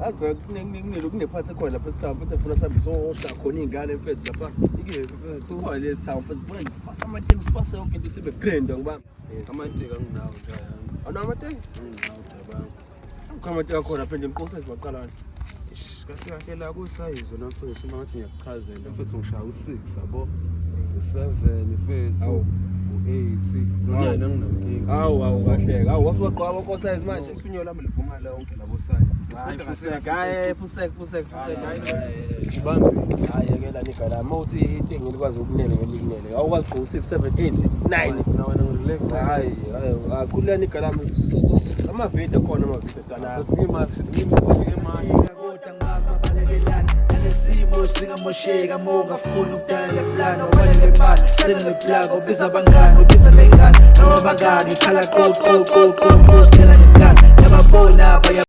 Azibheka kunephathi khona lapha eSouth futhi funa sabe sosha khona izingane mfethu lapha ikhona le South futhi bona ngifasa amateki usifase yonke into sibe grand ngoba amateki anginawo njalo awunawo amateki amateki akhona phela inkosi ezibaqala kahle kahle la kuSayiz wena mfethu uma ngathi ngiyakuchazela mfethu ngishaya u6 yabo u7 mfethu u8 nona nginamkinga awu kahle wasuwaqhwa oSayiz manje usunyo lami livuma lonke labo Fuseg Fuseg shibambe ayekela nigala mawuthi itingi likwazi ukunene ngelinene awukwazi gqoka 6 7 8 9 na wena ngirelax hayi akhulani igala amavideo khona amavideo dana Simo singamosheka mongafuna ukudala leplana wale lemali sengeleplaga ubiza abangani ubiza lengane noma abangani khala qo skela lengane yababona